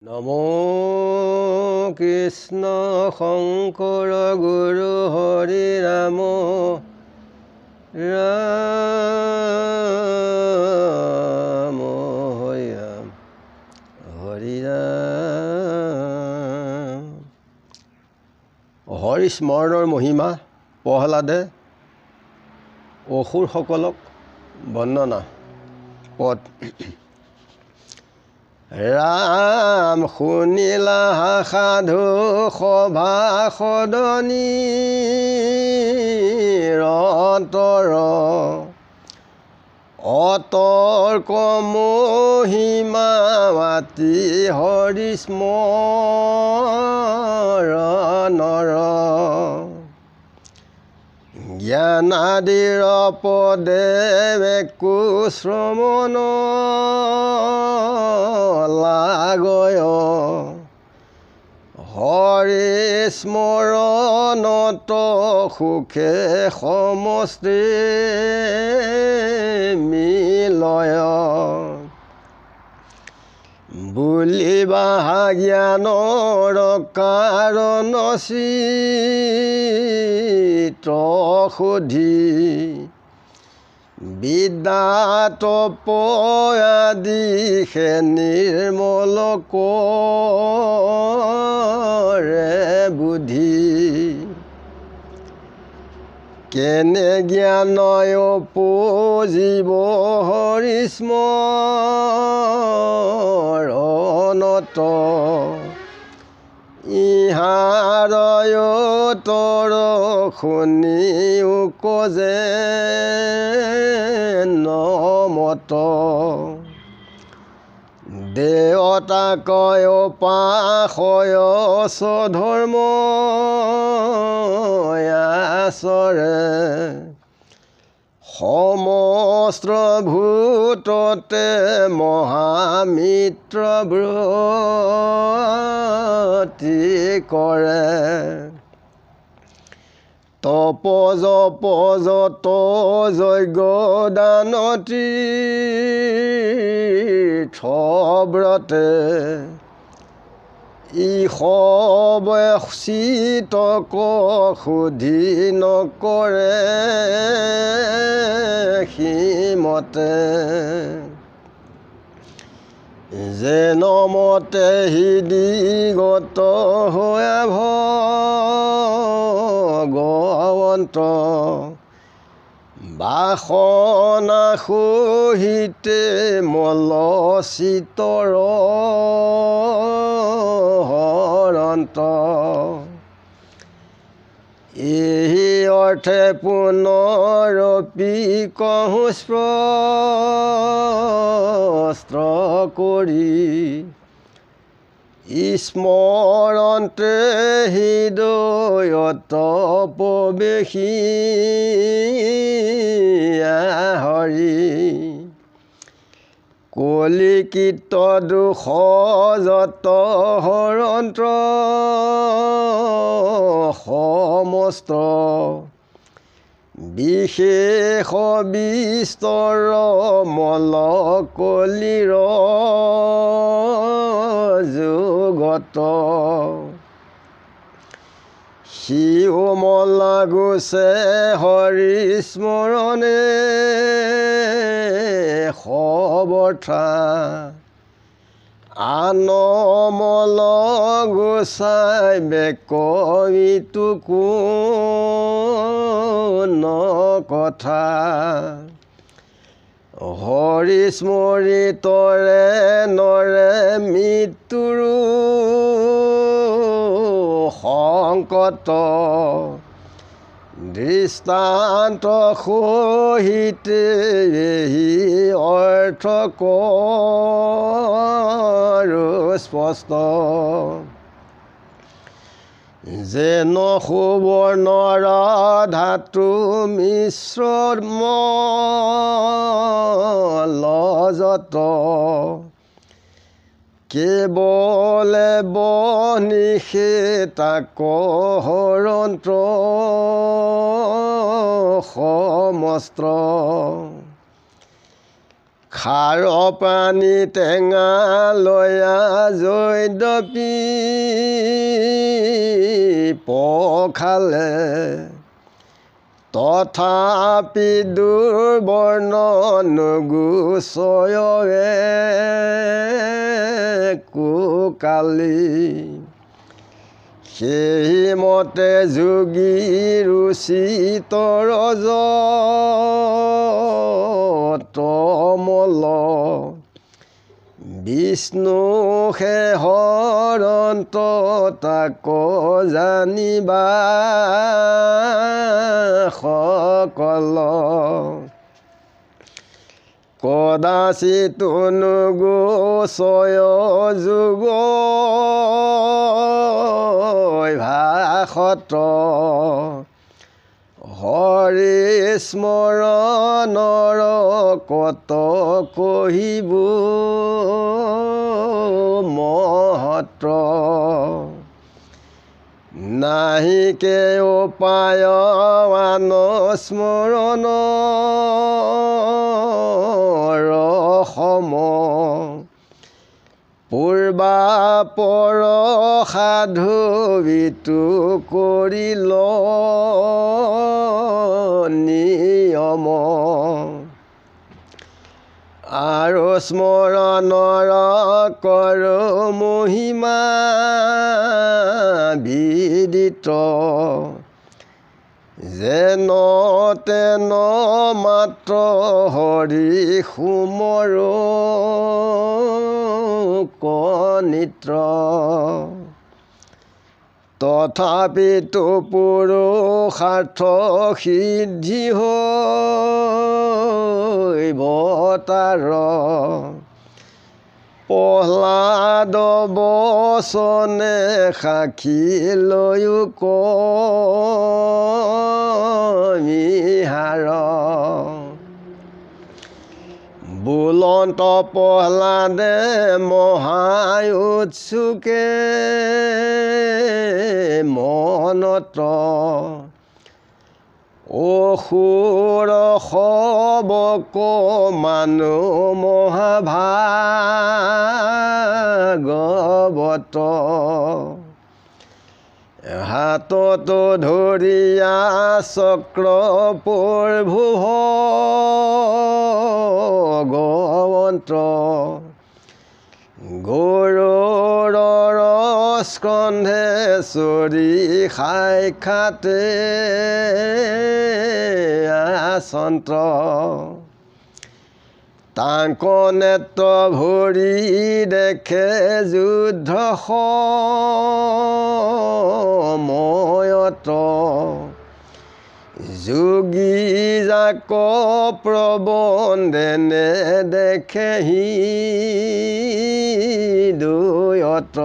নমো কৃষ্ণ শংকৰ গুৰু হৰি ৰাম ৰাম হৰি ৰাম হৰি ৰাম। হৰি স্মৰণৰ মহিমা প্ৰহ্লাদে অসুৰসকলক বৰ্ণনা পদ। ৰাম শুনিলা সাধু সভা সদনী ৰতৰ অতৰ্ক মহিমা মাতি হৰি স্মৰণৰ জ্ঞানাদিৰ পদে একো শ্ৰমণ লাগয় হৰি স্মৰণত সুখে সমষ্টি মিলয় বুলিবা জ্ঞানৰ কাৰণ চিত সুধি বিদ্যাত পয়াদিশে নিৰ্মল কৰে বুদ্ধি কেনে জ্ঞানয় উপজীৱ হৰি স্মৰণত ইহাৰয় তৰ শুনিও কজে নমত দেৱতাকয় পাশয় স্বধৰ্ম আচৰে সমস্ত ভূততে মহামিত্ৰ ব্ৰতী কৰে তপ জপ যত যজ্ঞ দান তীৰ্থ ব্ৰতে ইসবে চিতক সুধি নকৰে সিমতে যেন মতে হৃদিগত হোৱা ভগৱন্ত বাসনা সহিতে মলচিতৰ হৰন্ত এই অৰ্থে পুনৰপি কহো স্পষ্ট কৰি স্মৰণতে হৃদয়ত প্ৰৱেশি হৰি কলিকিত দুখ যত হৰন্ত সমস্ত বিশেষ বিস্তৰ মল কলিৰ যুগত শিৱমল গুছে হৰি স্মৰণে সবৰ্থা আনমল গোসাই বেকবিতো কোন কথা হৰি স্মৰিতৰে নৰে মৃত্যুৰো সংকট দৃষ্টান্ত সহিতে এই অৰ্থ কৰো স্পষ্ট যেন সুবৰ্ণৰ ধাতু মিশ্ৰম যত কেৱলে বনিষেতাক হৰন্ত সমস্ত খাৰ পানী টেঙা লয়া জয়দপি পখালে তথাপি দুৰ্বৰ্ণ নুগুচয়ে কোকালি সেইমতে যোগী ৰুচিত ৰজ তমল বিষ্ণু হে হৰন্ত তাক জানিবা সকল কদাচিত নুগুচয় যোগ ভাষত হৰি স্মৰণৰ কত কহিব মহত্ৰ নাহিকে উপায় আন স্মৰণ ৰসম পূৰ্বাপৰ সাধু বিতু কৰিল নিয়ম আৰু স্মৰণৰ কৰ মহিমা বিদিত যেন তেন মাত্ৰ হৰি সুমৰ কনিত্ৰ তথাপিতো পুৰুষাৰ্থ সিদ্ধি হৈবতাৰ প্ৰহ্লাদ বচনে সাক্ষী লৈও কমিহাৰ বুলন্ত প্ৰহ্লাদে মহাউৎসুকে মনত অসুৰ সবক মানো মহাভাগৱত হাতত ধৰিয়া চক্ৰ প্ৰভু ভগৱন্ত গৰুড়ৰ স্কন্ধে চৰি সাক্ষাতে আচন্ত তাংক নেত্ৰ ভৰি দেখে যুদ্ধ সময়ত যোগী যাক প্ৰবন্ধনে দেখেহি দুয়ত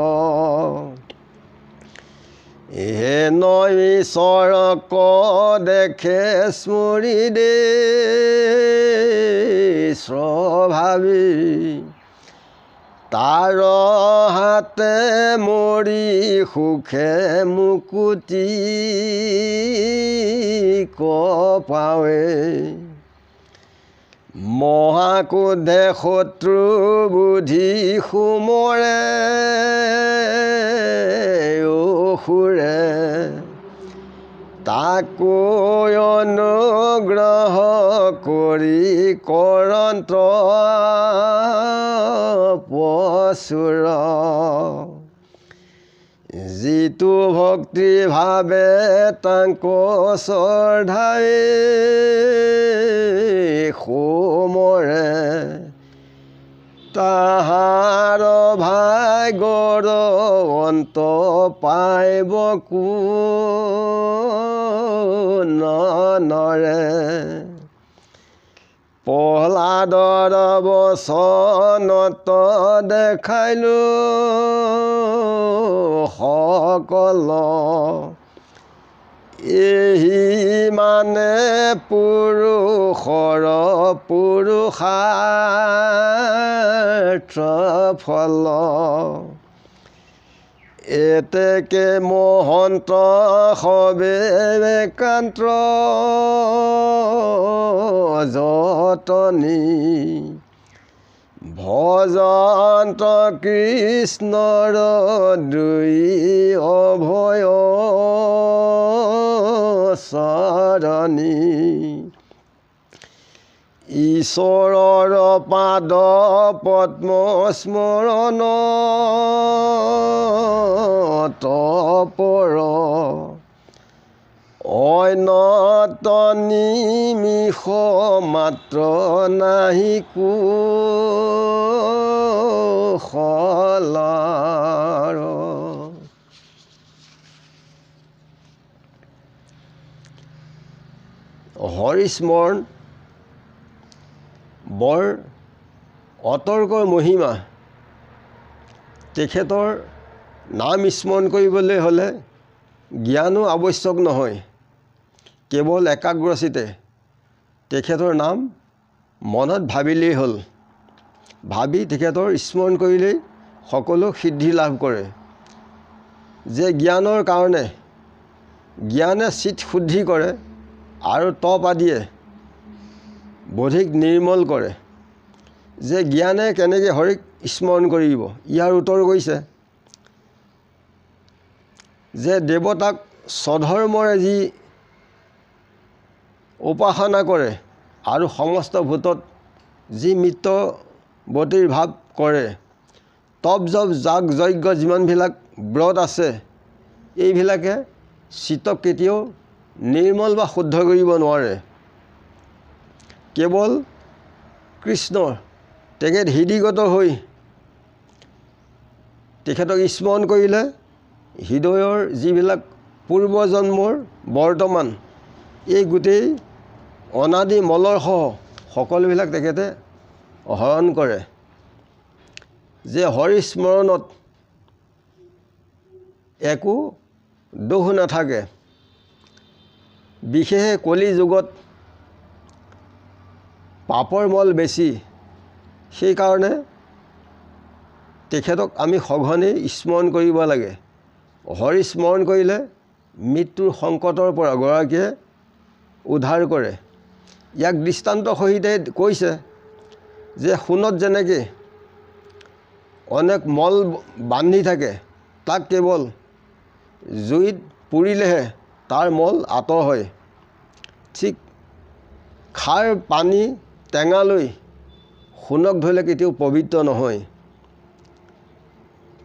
হেন ঈশ্বৰক দেখে স্মৰি দে স্বভাৱী তাৰ হাতে মৰি সুখে মুকুতি পাৱে মহাক্ৰোধে শত্ৰু বুদ্ধি সুমৰে অসুৰে তাকো অনুগ্ৰহ কৰি কৰন্ত পশুৰ যিটো ভক্তি ভাৱে তাংক শ্ৰদ্ধাই সুমৰে তাহাৰ ভাগ্যৰ অন্ত পাইব কোনৰে প্ৰহ্লাদৰ বচনত দেখাইলো সকল এহি মানে পুৰুষৰ পুৰুষাৰ্থ ফল এতেকে মহন্ত সবে একান্ত যতনী ভজন্ত কৃষ্ণৰ দুই অভয় চৰণী ঈশ্বৰৰ পাদ পদ্ম স্মৰণ তপৰ অন্যত নিমিষ মাত্ৰ নাহি কুশলাৰ। হৰিস্মৰণ বৰ অতৰ্কৰ মহিমা। তেখেতৰ নাম স্মৰণ কৰিবলৈ হ'লে জ্ঞানো আৱশ্যক নহয়, কেৱল একাগ্ৰচিতে তেখেতৰ নাম মনত ভাবিলেই হ'ল। ভাবি তেখেতৰ স্মৰণ কৰিলেই সকলো সিদ্ধি লাভ কৰে। যে জ্ঞানৰ কাৰণে জ্ঞানে চিত শুদ্ধি কৰে আৰু তপ আদিয়ে বধিক নিৰ্মল কৰে। যে জ্ঞানে কেনেকৈ হৰিক স্মৰণ কৰিব, ইয়াৰ উত্তৰ গৈছে যে দেৱতাক স্বধৰ্মৰে যি উপাসনা কৰে আৰু সমস্ত ভূতত যি মিত্ৰৱতীৰ ভাৱ কৰে, তপ জপ যাগ যজ্ঞ যিমানবিলাক ব্ৰত আছে, এইবিলাকে চিত্তক কেতিয়াও নিৰ্মল বা শুদ্ধ কৰিব নোৱাৰে। কেৱল কৃষ্ণ তেখেত হৃদিগত হৈ তেখেতক স্মৰণ কৰিলে হৃদয়ৰ যিবিলাক পূৰ্বজন্মৰ বৰ্তমান এই গোটেই অনাদি মলৰ সহ সকলোবিলাক তেখেতে হৰণ কৰে। যে হৰিস্মৰণত একো দোষ নাথাকে। বিশেষে কলি যুগত পাপৰ মল বেছি, সেইকাৰণে তেখেতক আমি সঘনেই স্মৰণ কৰিব লাগে। হৰি স্মৰণ কৰিলে মৃত্যুৰ সংকটৰ পৰা গৰাকীয়ে উদ্ধাৰ কৰে। ইয়াক দৃষ্টান্ত সহিতে কৈছে যে সোণত যেনেকৈ অনেক মল বান্ধি থাকে, তাক কেৱল জুইত পুৰিলেহে তাৰ মল আঁতৰ হয়। ঠিক খাৰ পানী টেঙালৈ সোণক ধৰিলে কেতিয়াও পবিত্ৰ নহয়।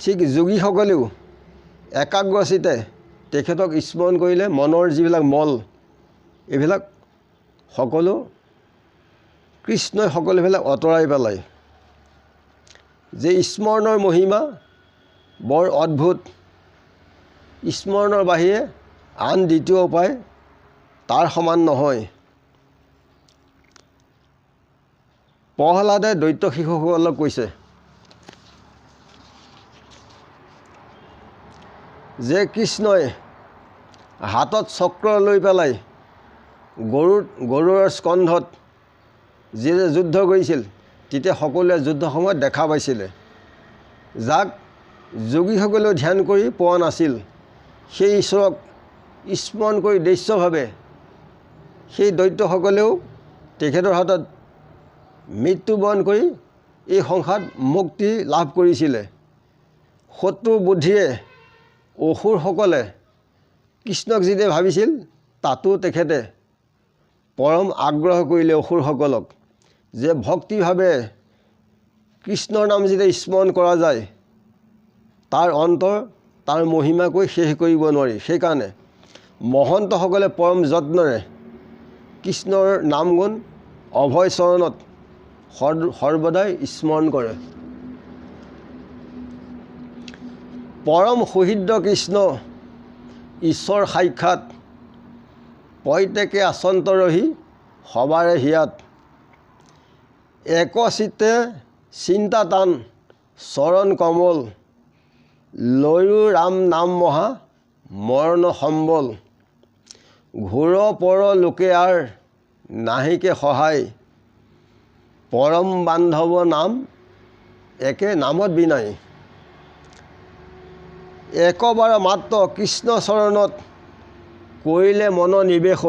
ঠিক যোগীসকলেও একাগ্ৰচিতে তেখেতক স্মৰণ কৰিলে মনৰ যিবিলাক মল, এইবিলাক সকলো কৃষ্ণই সকলোবিলাক আঁতৰাই পেলায়। যে স্মৰণৰ মহিমা বৰ অদ্ভুত। স্মৰণৰ বাহিৰে আন দ্বিতীয় উপায় তাৰ সমান নহয়। প্ৰহ্লাদে দৈত্য শিশুসকলক কৈছে যে কৃষ্ণই হাতত চক্ৰ লৈ পেলাই গৰুড়ৰ স্কন্ধত যিয়ে যুদ্ধ কৰিছিল, তেতিয়া সকলোৱে যুদ্ধ সময়ত দেখা পাইছিলে। যাক যোগীসকলেও ধ্যান কৰি পোৱা নাছিল, সেই ঈশ্বৰক স্মৰণ কৰি দৃশ্যভাৱে সেই দৈত্যসকলেও তেখেতৰ হাতত মৃত্যুবৰণ কৰি এই সংসাৰত মুক্তি লাভ কৰিছিলে। শত্ৰু বুদ্ধিৰে অসুৰসকলে কৃষ্ণক যিদৰে ভাবিছিল, তাতো তেখেতে পৰম আগ্ৰহ কৰিলে অসুৰসকলক যে ভক্তিভাৱে কৃষ্ণৰ নাম যেতিয়া স্মৰণ কৰা যায়, তাৰ অন্তৰ তাৰ মহিমাকৈ শেষ কৰিব নোৱাৰি। সেইকাৰণে মহন্তসকলে পৰম যত্নৰে কৃষ্ণৰ নাম গুণ অভয় চৰণত সৰ্বদাই স্মৰণ কৰে। পৰম সুহৃদ কৃষ্ণ ঈশ্বৰ সাক্ষাৎ, প্ৰত্যেকে আচন্ত ৰহি সবাৰে হিয়াত। একচিত্তে চিন্তা টান চৰণ কমল, লৈও ৰাম নাম মহা মৰণ সম্বল। ঘোৰ পৰ লোকে আৰ নাহিকে সহায়, পৰম বান্ধৱ নাম একে নামত বিনাই। একবাৰ মাত্ৰ কৃষ্ণ চৰণত কৰিলে মন নিবেশ,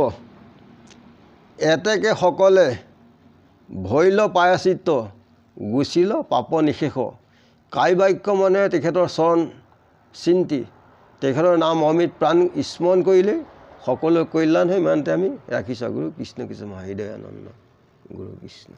এতেকে সকলে ভৈল পায়াচিত্ত গুচিল পাপ নিশেষ কাই বাক্য মনে তেখেতৰ চৰণ চিন্তি তেখেতৰ নাম অমিত প্ৰাণ স্মৰণ কৰিলে সকলো কল্যাণ হয়। ইমানতে আমি ৰাখিছোঁ। গুৰু কৃষ্ণ কৃষ্ণ মহাহৃদয় আনন্দ গুৰু কৃষ্ণ।